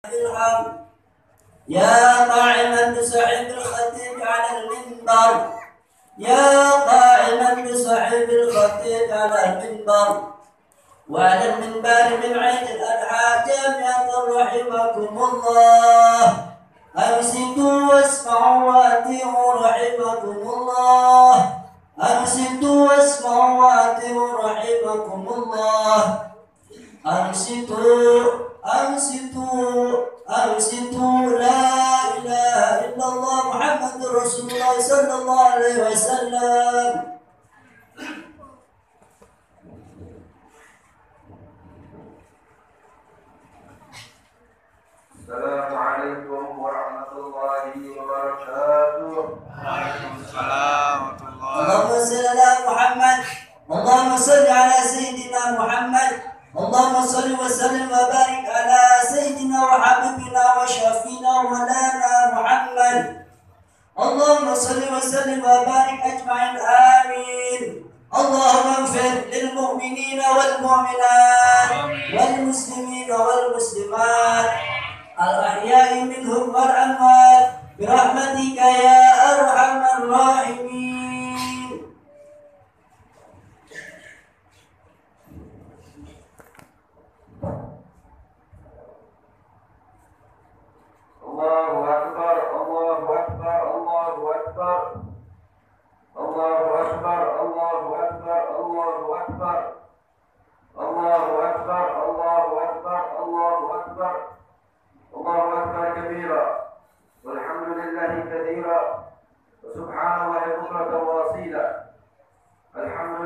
بالحق يا قائما بصاحب الخطيب على المنبر يا قائما بصاحب الخطيب على المنبر وعلى المنبر من عيد الأضحى جميعا رحمكم الله أنصتوا واسمعوا وأطيعوا رحمكم الله أنصتوا واسمعوا وأطيعوا رحمكم الله أنصتوا أنصتوا أنصتوا لا إله إلا الله محمد رسول الله صلى الله عليه وسلم. السلام عليكم ورحمة الله وبركاته. وعليكم السلام ورحمة الله. اللهم صل على محمد اللهم صل على سيدنا محمد اللهم صل وسلم وبارك على سيدنا وحبيبنا وشفينا ومولانا محمد اللهم صل وسلم وبارك أجمعين آمين. اللهم اغفر للمؤمنين والمؤمنات والمسلمين والمسلمات الأحياء منهم والأموات برحمتك يا أرحم الراحمين. الله أكبر الله أكبر الله أكبر الله أكبر الله أكبر الله أكبر الله أكبر الله أكبر الله أكبر الله أكبر كبيرا والحمد لله كثيرا وسبحان الله بكرة وأصيلا. الحمد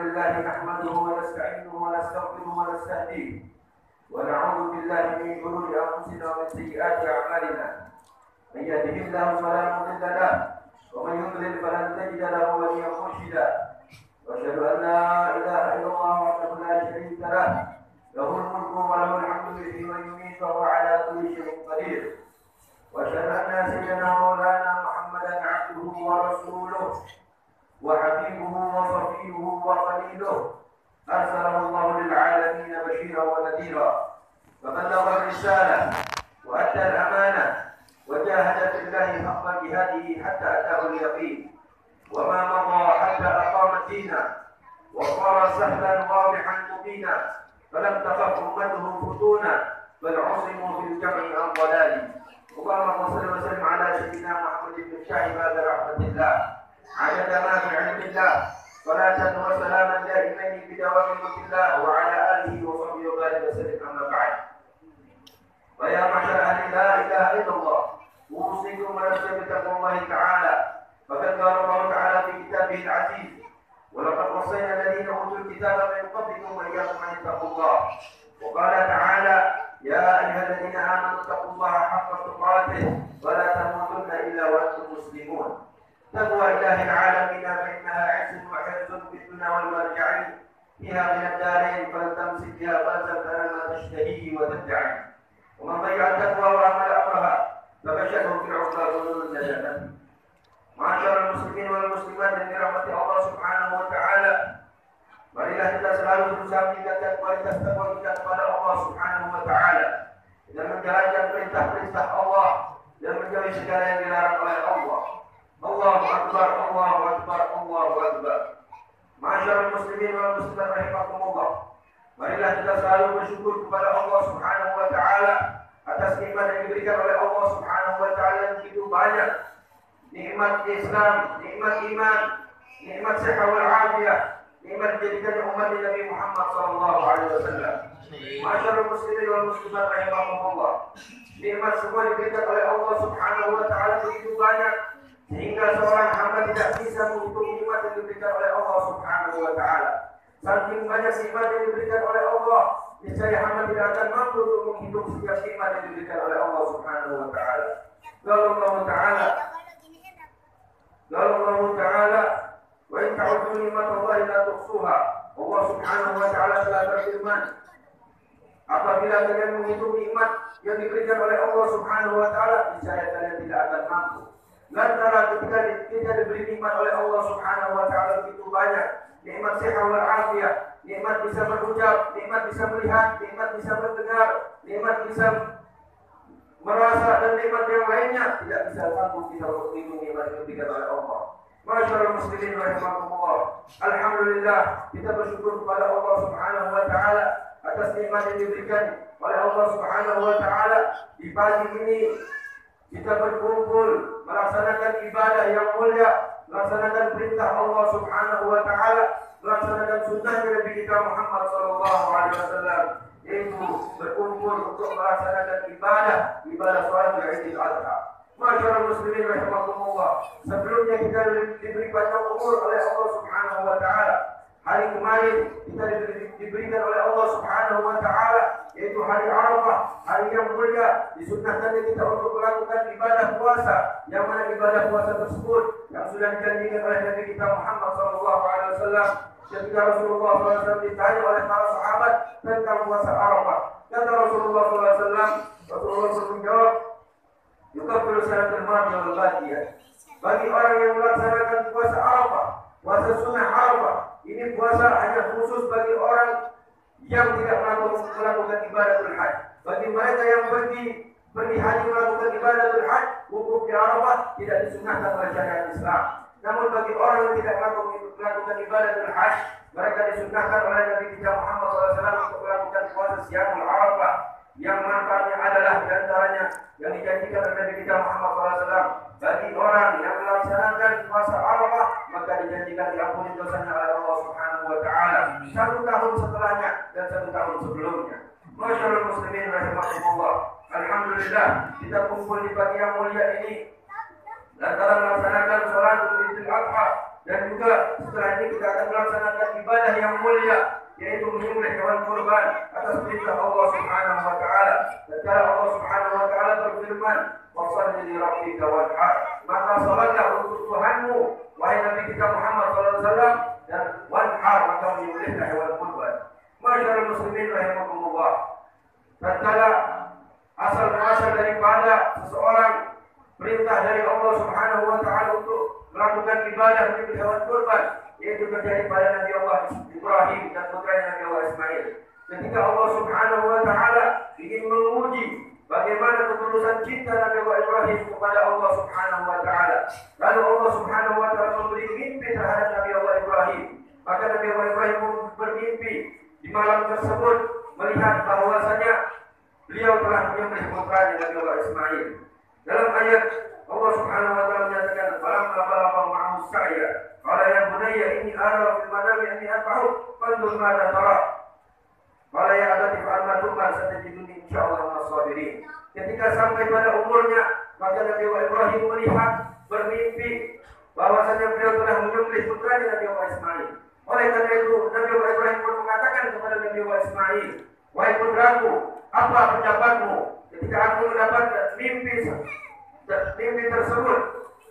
لله نحمده ونستعينه ونستغفره ونستهديه ونعوذ بالله من شرور أنفسنا ومن سيئات أعمالنا. من يهده الله فلا مضل له ومن يضلل فلن تجد له وليا مرشدا. وأشهد أن لا إله إلا الله وحده لا شريك له له الملك وله الحمد يحيي ويميت وهو على كل شيء قدير. وأشهد أن سيدنا مولانا محمدا عبده ورسوله وحبيبه وصفيه وخليله أرسله الله للعالمين بشيرا ونذيرا فبلغ الرسالة وأدى الأمانة وجاهد في الله حق جهاده حتى أتاه اليقين وما مضى حتى أقام الدين وصار سهلا واضحا مبينا فلم تخف أمته فتونا بل عصموا في الجمع عن ضلال. اللهم صل وسلم على سيدنا محمد بن شعبة رحمة الله عدد ما في علم الله صلاة وسلاما دائمين بدوام ملك الله وعلى آله وصحبه وبارك وسلم. أما بعد فيا معشر أهل لا إله إلا الله أوصيكم ونفسي بتقوى الله تعالى فقد قال الله تعالى في كتابه العزيز ولقد وصينا الذين أوتوا الكتاب من قبلكم وإياكم أن اتقوا الله. وقال تعالى يا أيها الذين آمنوا اتقوا الله حق تقاته ولا تموتن إلا وأنتم مسلمون. تقوى إله العالمين فإنها عز وحرز في الدنيا والمرجعين فيها من الدارين فلتمسك بها فلتبتل ما تشتهيه وتدعي. ومن ضيع التقوى وعمل أمرها فبشره في العقبى ظلم النجاة. معاشر المسلمين والمسلمات من رحمة الله سبحانه وتعالى, marilah kita selalu berusaha meningkatkan kualitas takwa kita kepada Allah Subhanahu wa taala dan menjalankan perintah-perintah Allah dan menjauhi segala yang dilarang oleh Allah. Allahu akbar Allahu akbar Allahu akbar. Ma'asyiral muslimin wal muslimat rahimakumullah. Marilah kita selalu bersyukur kepada Allah Subhanahu wa taala atas nikmat yang diberikan oleh Allah Subhanahu wa taala yang begitu banyak. Nikmat Islam, nikmat iman, nikmat sehat wal afiyah, nikmat dijadikannya umat Nabi Muhammad sallallahu alaihi wasallam. Ma'asyiral muslimin wal muslimat rahimakumullah. Nikmat semua diberikan oleh Allah Subhanahu wa taala begitu banyak sehingga seorang hamba tidak bisa menghitung nikmat yang diberikan oleh Allah Subhanahu wa taala. Saking banyak nikmat yang diberikan oleh Allah, niscaya hamba tidak akan mampu untuk menghitung setiap nikmat yang diberikan oleh Allah Subhanahu wa taala. Allah Ta'ala wa in ta'uddu ni'matallahi la tuhsuha. Allah Subhanahu wa taala telah berfirman, apabila kalian menghitung nikmat yang diberikan oleh Allah Subhanahu wa taala, niscaya kalian tidak akan mampu. Lantaran ketika kita diberi nikmat oleh Allah Subhanahu wa taala begitu banyak, nikmat sehat wal afiyah, nikmat bisa berucap, nikmat bisa melihat, nikmat bisa mendengar, nikmat bisa merasa dan nikmat yang lainnya tidak bisa sanggup kita untuk menghitung nikmat yang diberikan oleh Allah. Masyaallah muslimin rahimakumullah. Alhamdulillah kita bersyukur kepada Allah Subhanahu wa taala atas nikmat yang diberikan oleh Allah Subhanahu wa taala. Di pagi ini kita berkumpul melaksanakan ibadah yang mulia, melaksanakan perintah Allah Subhanahu wa taala, melaksanakan sunnah Nabi kita Muhammad sallallahu alaihi wasallam, yaitu berkumpul untuk melaksanakan ibadah salat Idul Adha. Masyaallah muslimin rahimakumullah. Sebelumnya kita diberi panjang umur oleh Allah Subhanahu wa taala. Hari kemarin kita diberikan oleh Allah Subhanahu wa taala, yaitu hari Arafah, hari yang mulia. Disunnahkan kita untuk melakukan ibadah puasa, yang mana ibadah puasa tersebut yang sudah dijanjikan oleh Nabi kita Muhammad sallallahu alaihi wasallam. Ketika Rasulullah SAW ditanya oleh para sahabat tentang puasa Arafah, kata Rasulullah SAW, Rasulullah menjawab, "Yukaffiru sanatal madiyah wal badiyah." Bagi orang yang melaksanakan puasa Arafah, puasa sunnah Arafah, ini puasa hanya khusus bagi orang yang tidak melakukan ibadatul haji. Bagi mereka yang pergi haji melakukan ibadatul haji, wukuf di Arafah tidak disunahkan oleh syariat Islam. Namun bagi orang yang tidak melakukan ibadatul haji, mereka disunahkan oleh Nabi kita Muhammad SAW untuk melakukan puasa Siyamul Arafah, yang manfaatnya adalah diantaranya yang dijanjikan oleh Nabi kita Muhammad SAW. Bagi orang yang melaksanakan puasa Arafah, maka dijanjikan diampuni dosanya oleh Allah Subhanahu wa taala 1 tahun setelahnya dan 1 tahun sebelumnya. Masyaallah muslimin rahimakumullah. Alhamdulillah kita kumpul di pagi yang mulia ini lantaran melaksanakan sholat Idul Adha, dan juga setelah ini kita akan melaksanakan ibadah yang mulia, yaitu menyembelih hewan kurban atas perintah Allah Subhanahu wa taala. Secara Allah Subhanahu wa taala berfirman, "Wassalli li rabbika wanhar." Maka salatlah untuk Tuhanmu, wahai Nabi kita Muhammad sallallahu alaihi wasallam, dan wanhar, maka menyembelihlah hewan kurban. Masyaallah muslimin rahimakumullah. Tatkala asal muasal daripada seseorang perintah dari Allah Subhanahu wa taala untuk melakukan ibadah menyembelih hewan kurban, yaitu terjadi pada Nabi Allah Ibrahim dan putranya Nabi Allah Ismail. Ketika Allah Subhanahu wa taala ingin menguji bagaimana ketulusan cinta Nabi Allah Ibrahim kepada Allah Subhanahu wa taala, lalu Allah Subhanahu wa taala memberi mimpi terhadap Nabi Allah Ibrahim. Maka Nabi Allah Ibrahim bermimpi di malam tersebut melihat bahwasanya beliau telah menyembelih putranya Nabi Allah Ismail. Dalam ayat Allah Subhanahu wa taala menyatakan, "Falamma balagha ma'ahu as-sa'ya, qala ya bunayya inni ara fil manami anni ad'uka fanzur madza tara." Qala ya abati fa'al ma tu'mar satajiduni insyaallah minas sabirin. Ketika sampai pada umurnya, maka Nabi Ibrahim melihat bermimpi bahwasanya beliau telah menyembelih putranya Nabi Ismail. Oleh karena itu Nabi Ibrahim pun mengatakan kepada Nabi Ismail, "Wahai putraku, apa pendapatmu ketika aku mendapatkan mimpi tersebut?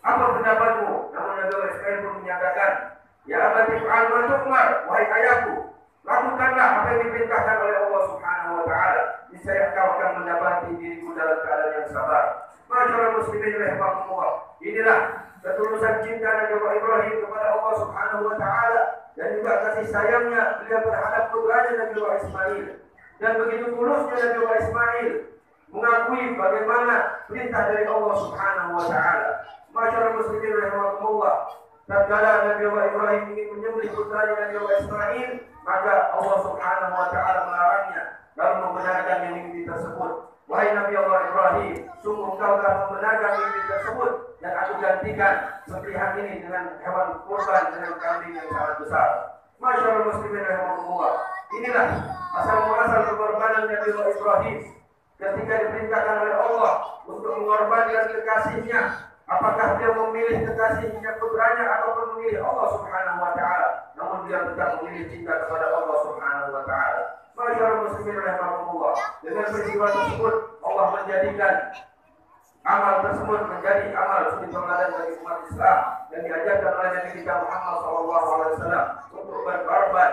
Apa pendapatmu?" Namun Nabi Ismail pun menyatakan, "Ya abati fa'al ma tu'mar." Wahai ayahku, lakukanlah apa yang diperintahkan oleh Allah Subhanahu wa taala. Niscaya engkau akan mendapati diriku dalam keadaan yang sabar. Masyaallah muslimin rahimakumullah. Inilah ketulusan cinta Nabi Ibrahim kepada Allah Subhanahu wa taala, dan juga kasih sayangnya beliau terhadap putranya Nabi Ismail. Dan begitu tulusnya Nabi Ismail mengakui bagaimana perintah dari Allah Subhanahu wa taala. Masyaallah muslimin rahimakumullah. Tatkala Nabi Ibrahim ingin menyembelih putranya Nabi Ismail, maka Allah Subhanahu wa taala melarangnya, lalu membenarkan mimpi tersebut. "Wahai Nabi Allah Ibrahim, sungguh engkau telah membenarkan mimpi tersebut, dan aku gantikan sembelihan ini dengan hewan kurban, dengan kambing yang sangat besar." Masyaallah muslimin rahimakumullah. Inilah asal muasal pengorbanan Nabi Ibrahim ketika diperintahkan oleh Allah untuk mengorbankan kekasihnya. Apakah dia memilih kekasihnya putranya ataupun memilih Allah Subhanahu wa taala? Namun dia tetap memilih cinta kepada Allah Subhanahu wa taala. Masyaallah muslimin rahimakumullah. Dengan peristiwa tersebut Allah menjadikan amal tersebut menjadi amal suri tauladan bagi umat Islam, dan diajarkan oleh Nabi kita Muhammad SAW untuk berkorban,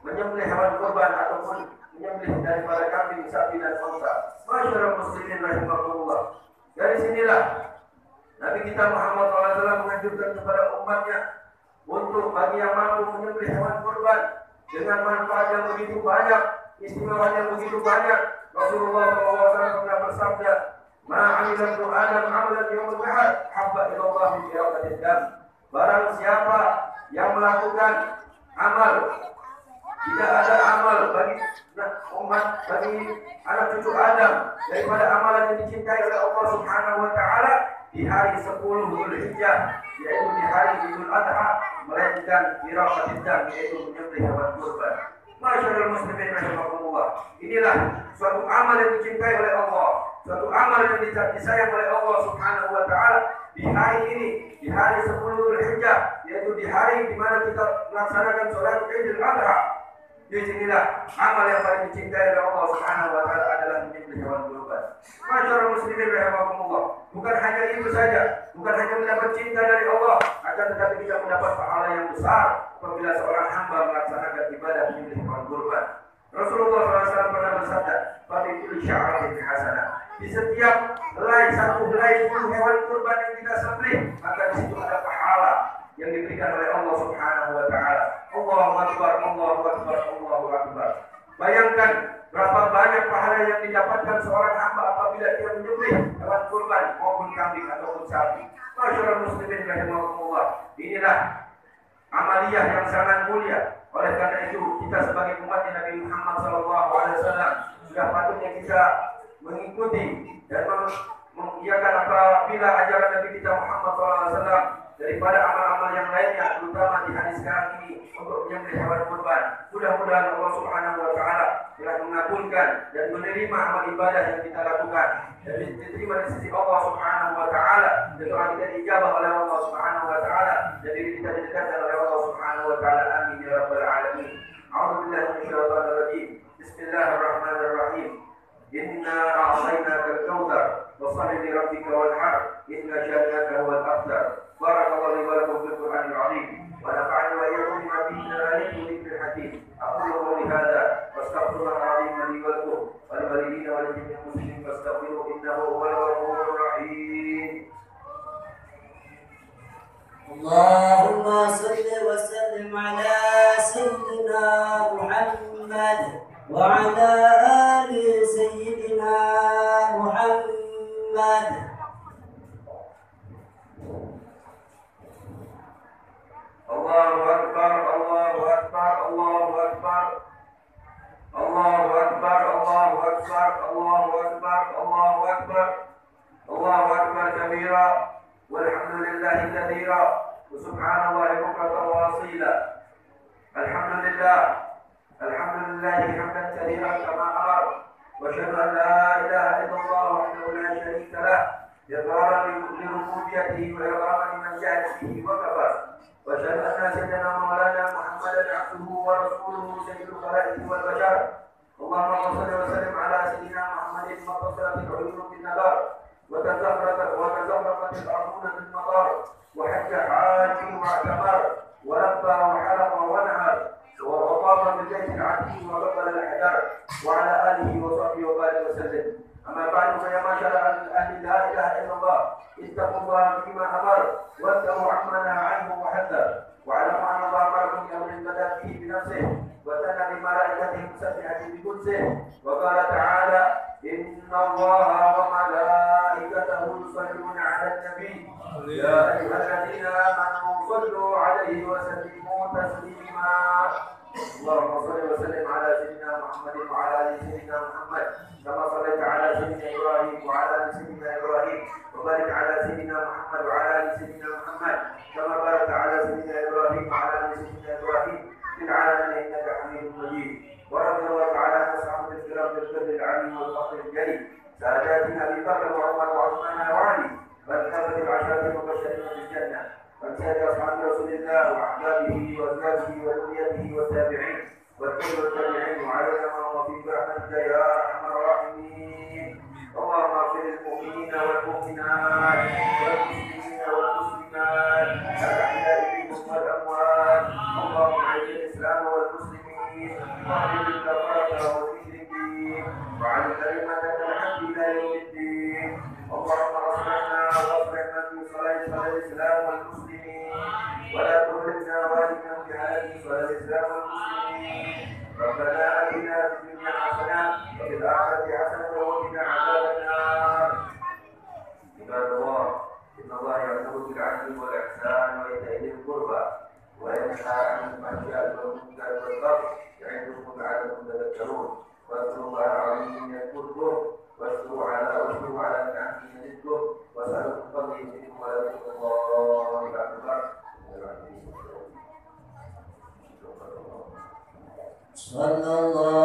menyembelih hewan kurban ataupun menyembelih daripada kambing, sapi dan unta. Masyaallah muslimin rahimakumullah. Dari sinilah Nabi kita Muhammad SAW menganjurkan kepada umatnya untuk bagi yang mampu menyembelih hewan kurban dengan manfaat yang begitu banyak, istimewa yang begitu banyak. Rasulullah SAW pernah bersabda, "Ma 'amila ibnu Adam 'amalan yaumul ahad habba ila Allah min iraqatid dam." Barang siapa yang melakukan amal, tidak ada amal bagi umat, bagi anak cucu Adam daripada amalan yang dicintai oleh Allah Subhanahu wa taala di hari 10 Dzulhijjah, yaitu di hari Idul Adha, melainkan iraqatid dam, yaitu menyembelih hewan kurban. Masyaallah muslimin rahimakumullah. Inilah suatu amal yang dicintai oleh Allah, suatu amal yang disayang oleh Allah Subhanahu wa taala di hari ini, di hari 10 Dzulhijjah, yaitu di hari di mana kita melaksanakan salat Idul Adha. Di sinilah amal yang paling dicintai oleh Allah Subhanahu wa taala adalah menyembelih hewan kurban. Masyaallah muslimin rahimakumullah. Bukan hanya itu saja, bukan hanya mendapat cinta dari Allah, akan tetapi kita mendapat pahala yang besar apabila seorang hamba melaksanakan ibadah menyembelih hewan kurban. Rasulullah SAW pernah bersabda, "Pada itu sya'ratin hasanah." Di setiap satu helai bulu hewan kurban yang kita sembelih, maka di situ ada pahala yang diberikan oleh Allah Subhanahu wa taala. Allahu akbar, Allahu akbar, Allahu akbar. Bayangkan berapa banyak pahala yang didapatkan seorang hamba apabila dia menyembelih hewan kurban maupun kambing ataupun sapi. Masyaallah muslimin rahimakumullah. Inilah amaliyah yang sangat mulia. Oleh karena itu, kita sebagai umat Nabi Muhammad SAW sudah patutnya kita mengikuti dan mengiyakan apabila ajaran Nabi kita Muhammad SAW daripada amal-amal yang lainnya, terutama di hari sekarang ini untuk menyembelih hewan kurban. Mudah-mudahan Allah Subhanahu wa taala telah mengabulkan dan menerima amal ibadah yang kita lakukan dan diterima di sisi Allah Subhanahu wa taala, dan doa kita dijabah oleh Allah Subhanahu wa taala dan diri kita didekatkan oleh Allah Subhanahu wa taala. Amin ya rabbal alamin. A'udzu billahi minasyaitonir rajim. Bismillahirrahmanirrahim. Inna a'tainaka al-kautsar fashalli li rabbika wanhar inna shani'aka huwal abtar. Barakallahu li wa lakum fil Qur'anil 'azim wa nafa'ani wa iyyakum bima fihi min al-ayati wa dhikril hakim. Aqulu qawli hadza wastaghfirullahal 'azim li wa lakum wa lil walidayni wa lil jami'il muslimin fastaghfiruhu innahu huwal ghafurur rahim. Allahumma salli wa sallim ala sayyidina Muhammad wa ala ali sayyidina Muhammad. Allahu akbar, Allahu akbar, Allahu akbar. Allahu akbar, Allahu akbar, Allahu akbar, Allahu akbar. Allahu akbar kabira walhamdulillahi katsira wa subhanallahi bukratan wa asila. Alhamdulillah, alhamdulillahi hamdan katsiran kama amar. Wa asyhadu an la ilaha illallah wahdahu la syarika lah, iqraran li rububiyyatihi wa iqraran liman jahada bihi wa kafar. وأشهد أن سيدنا مولانا محمدا عبده ورسوله سيد الخلائق والبشر. اللهم صل وسلم على سيدنا محمد ما اتصلت العيون بالنظر وتزخرفت الأرضون بالمطر وحج حاج واعتمر ولبى وحلق ونهر وطاف بالبيت العتيق وقبل الحجر وعلى آله وصحبه وبارك وسلم. أما بعد فيا معشر أهل لا إله إلا الله اتقوا الله فيما أمر واتقوا عما نهى عنه وحذر واعلموا أن الله أمركم بأمر بدأ فيه بنفسه وثنى بملائكته مسبحة بقدسه وقال تعالى إن الله وملائكته يصلون على النبي يا أيها الذين آمنوا صلوا عليه وسلموا تسليما. اللهم صل وسلم على سيدنا محمد وعلى آل سيدنا محمد كما صليت على سيدنا إبراهيم وعلى آل سيدنا إبراهيم وبارك على سيدنا محمد وعلى آل سيدنا محمد كما باركت على سيدنا إبراهيم وعلى آل سيدنا إبراهيم في العالمين إنك حميد مجيد. ورضي الله تعالى عن أصحاب الكرام بالبر العلي والفضل الجليل ساداتنا أبي بكر وعمر وعثمان وعلي والكافة العشرة المبشرين بالجنة وسائر أصحاب رسول الله وأحبابه وأزواجه وذريته والتابعين والكل والتابعين وعلينا معهم في برحمتك يا أرحم الراحمين. اللهم اغفر للمؤمنين والمؤمنات والمسلمين والمسلمات الأحياء منهم والأموات. اللهم أعز الإسلام والمسلمين واهد الكفرة والمشركين وعلى كلمة الحق إلى يوم الدين. اللهم اصلحنا واصلح من في صلاح الإسلام والمسلمين ولا تهلكنا والدا بهلاك صلاح الإسلام والمسلمين. ربنا آتنا في الدنيا حسنة وفي الآخرة حسنة القربى وينهى عن الفحشاء والمنكر والبغي يعظكم لعلكم تذكرون واذكروا الله العظيم يذكركم واشكروا على نعمه يزدكم واسألوا من فضله منكم ولذكر الله أكبر. صلى الله